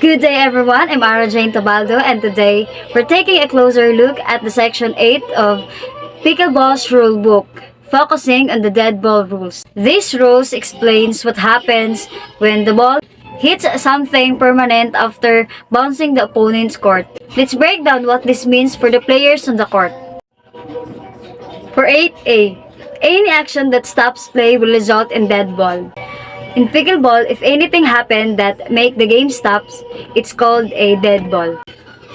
Good day everyone, I'm Ara Jane Tabaldo and today we're taking a closer look at the section 8 of Pickleball's rulebook, focusing on the dead ball rules. This rules explains what happens when the ball hits something permanent after bouncing the opponent's court. Let's break down what this means for the players on the court. For 8A, any action that stops play will result in dead ball. In pickleball, if anything happened that make the game stops, it's called a dead ball.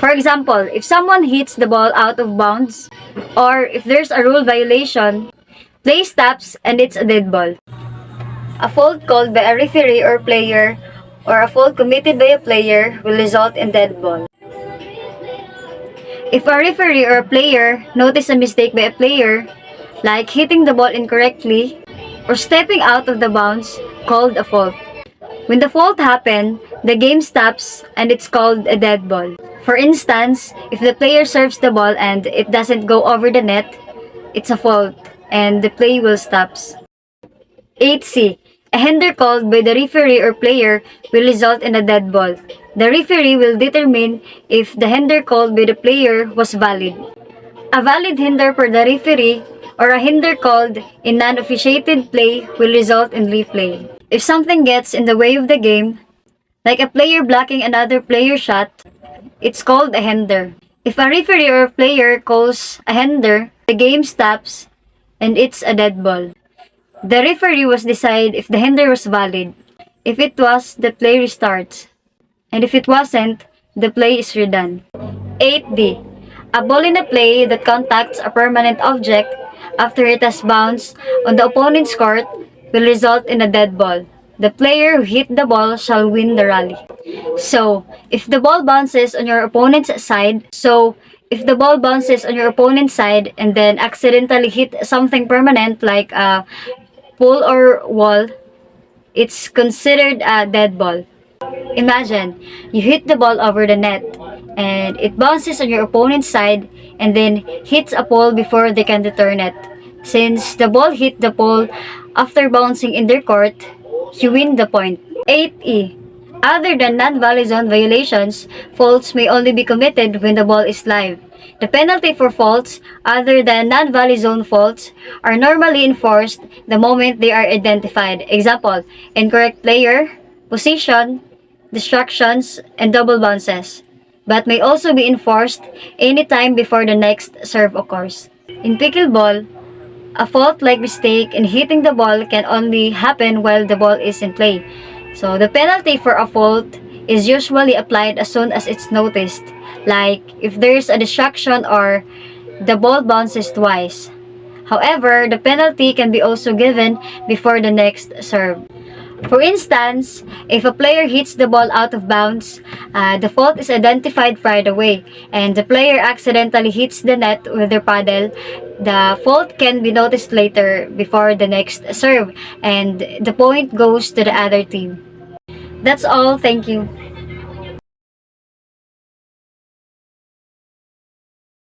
For example, if someone hits the ball out of bounds, or if there's a rule violation, play stops and it's a dead ball. A fault called by a referee or player, or a fault committed by a player will result in dead ball. If a referee or a player notice a mistake by a player, like hitting the ball incorrectly, or stepping out of the bounds, called a fault. When the fault happened, the game stops and it's called a dead ball. For instance, if the player serves the ball and it doesn't go over the net, it's a fault and the play will stop. 8C. A hinder called by the referee or player will result in a dead ball. The referee will determine if the hinder called by the player was valid. A valid hinder for the referee or a hinder called in non-officiated play will result in replay. If something gets in the way of the game, like a player blocking another player's shot, it's called a hinder. If a referee or a player calls a hinder, the game stops and it's a dead ball. The referee will decide if the hinder was valid. If it was, the play restarts. And if it wasn't, the play is redone. 8D. A ball in a play that contacts a permanent object after it has bounced on the opponent's court will result in a dead ball. The player who hit the ball shall win the rally. So, if the ball bounces on your opponent's side, and then accidentally hit something permanent like a pole or wall, it's considered a dead ball. Imagine, you hit the ball over the net and it bounces on your opponent's side and then hits a pole before they can return it. Since the ball hit the pole after bouncing in their court, you win the point. 8E. Other than non-volley zone violations, faults may only be committed when the ball is live. The penalty for faults other than non-volley zone faults are normally enforced the moment they are identified. Example, incorrect player, position, distractions, and double bounces, but may also be enforced anytime before the next serve occurs. In pickleball, a fault like mistake in hitting the ball can only happen while the ball is in play. So the penalty for a fault is usually applied as soon as it's noticed, like if there's a distraction or the ball bounces twice. However, the penalty can be also given before the next serve. For instance, if a player hits the ball out of bounds, the fault is identified right away, and the player accidentally hits the net with their paddle, the fault can be noticed later before the next serve, and the point goes to the other team. That's all. Thank you.